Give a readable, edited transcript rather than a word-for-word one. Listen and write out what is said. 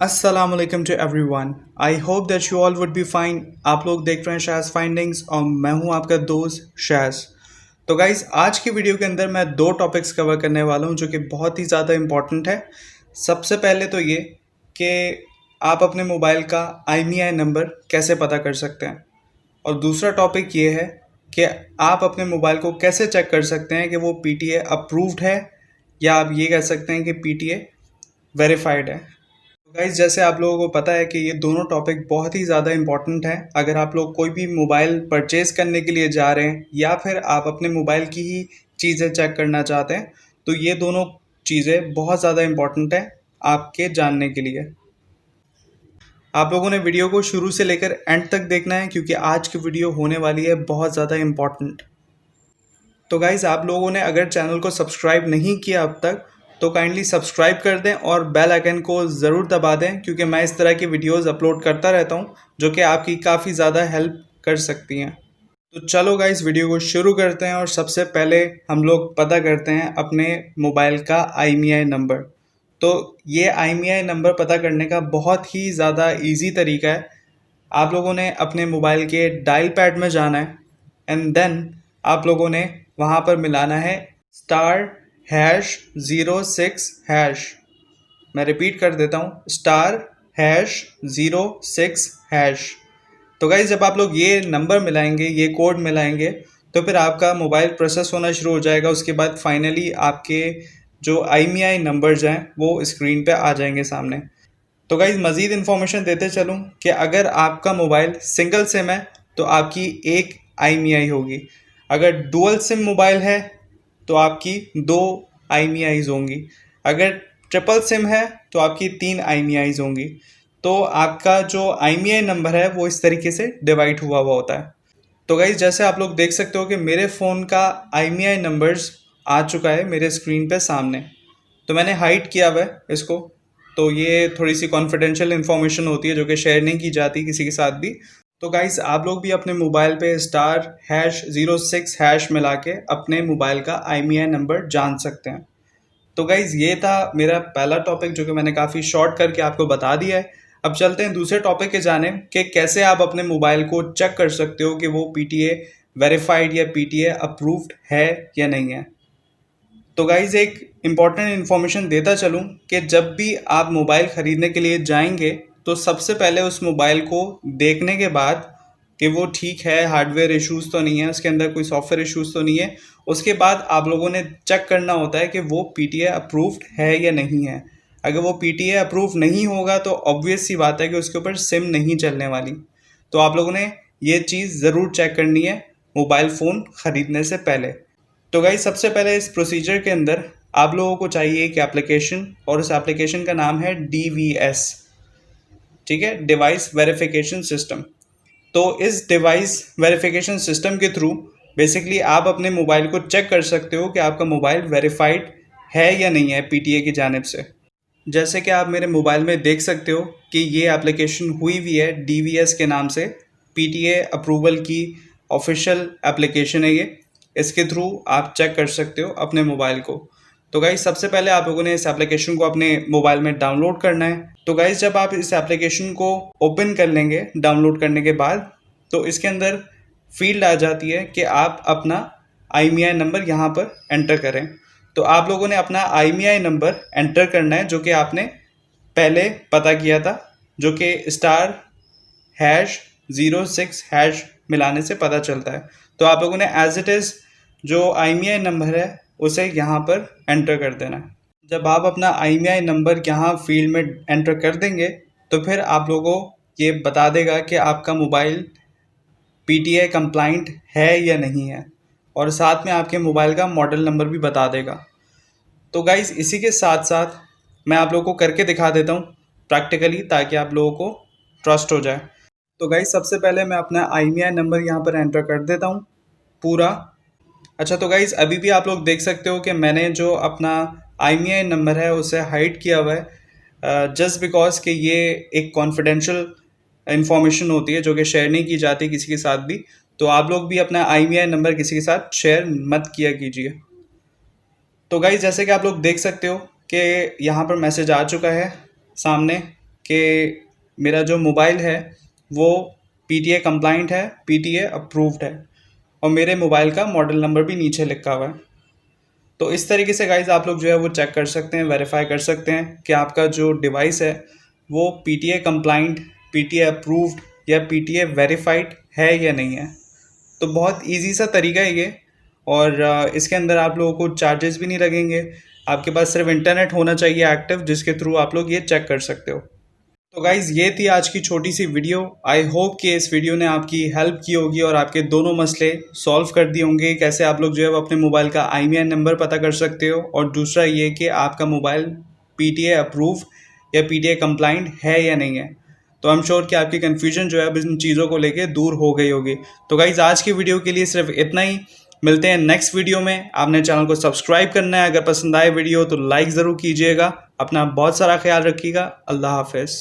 अस्सलामुअलैकुम to everyone. I hope that you all would be fine. आप लोग देख रहे हैं शाज़ फाइंडिंग्स और मैं हूं आपका दोस्त शाज़। तो गाइज आज की वीडियो के अंदर मैं दो टॉपिक्स कवर करने वाला हूं जो कि बहुत ही ज़्यादा इम्पॉर्टेंट है। सबसे पहले तो ये कि आप अपने मोबाइल का IMEI नंबर कैसे पता कर सकते हैं, और दूसरा टॉपिक ये है कि आप अपने मोबाइल को कैसे चेक कर सकते हैं कि वो PTA अप्रूव्ड है या आप ये कह सकते हैं कि PTA वेरीफाइड है। गाइज जैसे आप लोगों को पता है कि ये दोनों टॉपिक बहुत ही ज़्यादा इंपॉर्टेंट हैं। अगर आप लोग कोई भी मोबाइल परचेज़ करने के लिए जा रहे हैं या फिर आप अपने मोबाइल की ही चीज़ें चेक करना चाहते हैं, तो ये दोनों चीज़ें बहुत ज़्यादा इंपॉर्टेंट हैं आपके जानने के लिए। आप लोगों ने वीडियो को शुरू से लेकर एंड तक देखना है क्योंकि आज की वीडियो होने वाली है बहुत ज़्यादा इम्पॉर्टेंट। तो गाइज़ आप लोगों ने अगर चैनल को सब्सक्राइब नहीं किया अब तक तो काइंडली सब्सक्राइब कर दें और बेल आइकन को ज़रूर दबा दें, क्योंकि मैं इस तरह की वीडियोस अपलोड करता रहता हूं जो कि आपकी काफ़ी ज़्यादा हेल्प कर सकती हैं। तो चलो गाइस वीडियो को शुरू करते हैं और सबसे पहले हम लोग पता करते हैं अपने मोबाइल का IMEI नंबर। तो ये IMEI नंबर पता करने का बहुत ही ज़्यादा ईजी तरीका है। आप लोगों ने अपने मोबाइल के डायल पैड में जाना है एंड देन आप लोगों ने वहाँ पर मिलाना है *#06#। मैं रिपीट कर देता हूँ, *#06#। तो गाइज जब आप लोग ये नंबर मिलाएंगे, ये कोड मिलाएंगे, तो फिर आपका मोबाइल प्रोसेस होना शुरू हो जाएगा। उसके बाद फाइनली आपके जो IMEI नंबर्स हैं वो स्क्रीन पे आ जाएंगे सामने। तो गाइज मज़ीद इन्फॉर्मेशन देते चलूँ कि अगर आपका मोबाइल सिंगल सिम है तो आपकी एक IMEI होगी। अगर डुअल सिम मोबाइल है तो आपकी दो IMEIs होंगी। अगर ट्रिपल सिम है तो आपकी तीन IMEIs होंगी। तो आपका जो IMEI नंबर है वो इस तरीके से डिवाइड हुआ हुआ होता है। तो गाइज जैसे आप लोग देख सकते हो कि मेरे फ़ोन का IMEI नंबर्स आ चुका है मेरे स्क्रीन पे सामने। तो मैंने हाइड किया हुआ है इसको। तो ये थोड़ी सी कॉन्फिडेंशियल इन्फॉर्मेशन होती है जो कि शेयर नहीं की जाती किसी के साथ भी। तो गाइस आप लोग भी अपने मोबाइल पे *#06# मिला के अपने मोबाइल का IMEI नंबर जान सकते हैं। तो गाइज ये था मेरा पहला टॉपिक जो कि मैंने काफ़ी शॉर्ट करके आपको बता दिया है। अब चलते हैं दूसरे टॉपिक के जाने कि कैसे आप अपने मोबाइल को चेक कर सकते हो कि वो PTA वेरीफाइड या PTA अप्रूव्ड है या नहीं है। तो गाइज एक इम्पॉर्टेंट इन्फॉर्मेशन देता चलूँ कि जब भी आप मोबाइल ख़रीदने के लिए जाएंगे तो सबसे पहले उस मोबाइल को देखने के बाद कि वो ठीक है, हार्डवेयर इश्यूज़ तो नहीं है, उसके अंदर कोई सॉफ्टवेयर इश्यूज़ तो नहीं है, उसके बाद आप लोगों ने चेक करना होता है कि वो PTA अप्रूव्ड है या नहीं है। अगर वो PTA अप्रूव नहीं होगा तो ऑब्वियस सी बात है कि उसके ऊपर सिम नहीं चलने वाली। तो आप लोगों ने ये चीज़ ज़रूर चेक करनी है मोबाइल फ़ोन ख़रीदने से पहले। तो गाइस सबसे पहले इस प्रोसीजर के अंदर आप लोगों को चाहिए एक एप्लीकेशन, और उस एप्लीकेशन का नाम है DVS, ठीक है, डिवाइस वेरिफिकेशन सिस्टम। तो इस डिवाइस वेरिफिकेशन सिस्टम के थ्रू बेसिकली आप अपने मोबाइल को चेक कर सकते हो कि आपका मोबाइल वेरीफाइड है या नहीं है PTA की जानिब से। जैसे कि आप मेरे मोबाइल में देख सकते हो कि ये एप्लीकेशन हुई हुई है DVS के नाम से। PTA अप्रूवल की ऑफिशियल एप्लीकेशन है ये। इसके थ्रू आप चेक कर सकते हो अपने मोबाइल को। तो गाइज सबसे पहले आप लोगों ने इस एप्लीकेशन को अपने मोबाइल में डाउनलोड करना है। तो गाइज जब आप इस एप्लीकेशन को ओपन कर लेंगे डाउनलोड करने के बाद, तो इसके अंदर फील्ड आ जाती है कि आप अपना IMEI नंबर यहाँ पर एंटर करें। तो आप लोगों ने अपना IMEI नंबर एंटर करना है जो कि आपने पहले पता किया था, जो कि *#06# मिलाने से पता चलता है। तो आप लोगों ने एज इट इज़ जो IMEI नंबर है उसे यहाँ पर एंटर कर देना है। जब आप अपना IMEI नंबर यहाँ फील्ड में एंटर कर देंगे तो फिर आप लोगों को ये बता देगा कि आपका मोबाइल PTA कंप्लाइंट है या नहीं है, और साथ में आपके मोबाइल का मॉडल नंबर भी बता देगा। तो गाइज़ इसी के साथ साथ मैं आप लोगों को करके दिखा देता हूँ प्रैक्टिकली, ताकि आप लोगों को ट्रस्ट हो जाए। तो गाइज़ सबसे पहले मैं अपना IMEI नंबर यहाँ पर एंटर कर देता हूँ पूरा। अच्छा तो गाइज़ अभी भी आप लोग देख सकते हो कि मैंने जो अपना IMEI नंबर है उसे हाइड किया हुआ है, जस्ट बिकॉज कि ये एक कॉन्फिडेंशियल इन्फॉर्मेशन होती है जो कि शेयर नहीं की जाती किसी के साथ भी। तो आप लोग भी अपना IMEI नंबर किसी के साथ शेयर मत किया कीजिए। तो गाइज़ जैसे कि आप लोग देख सकते हो कि यहाँ पर मैसेज आ चुका है सामने कि मेरा जो मोबाइल है वो PTA कंप्लाइंट है, PTA अप्रूव्ड है, और मेरे मोबाइल का मॉडल नंबर भी नीचे लिखा हुआ है। तो इस तरीके से गाइज आप लोग जो है वो चेक कर सकते हैं, वेरीफाई कर सकते हैं कि आपका जो डिवाइस है वो PTA कंप्लाइंट, PTA अप्रूव्ड या PTA वेरीफाइड है या नहीं है। तो बहुत इजी सा तरीका है ये, और इसके अंदर आप लोगों को चार्जेस भी नहीं लगेंगे। आपके पास सिर्फ इंटरनेट होना चाहिए एक्टिव, जिसके थ्रू आप लोग ये चेक कर सकते हो। तो गाइज़ ये थी आज की छोटी सी वीडियो। आई होप कि इस वीडियो ने आपकी हेल्प की होगी और आपके दोनों मसले सॉल्व कर दिए होंगे, कैसे आप लोग जो है वो अपने मोबाइल का IMEI नंबर पता कर सकते हो, और दूसरा ये कि आपका मोबाइल PTA अप्रूव या PTA कंप्लाइंट है या नहीं है। तो आई एम श्योर कि आपकी कन्फ्यूजन जो है अब इन चीज़ों को लेके दूर हो गई होगी। तो गाइज़ आज की वीडियो के लिए सिर्फ इतना ही। मिलते हैं नेक्स्ट वीडियो में। आपने चैनल को सब्सक्राइब करना है, अगर पसंद आए वीडियो तो लाइक ज़रूर कीजिएगा। अपना बहुत सारा ख्याल रखिएगा। अल्लाह हाफिज़।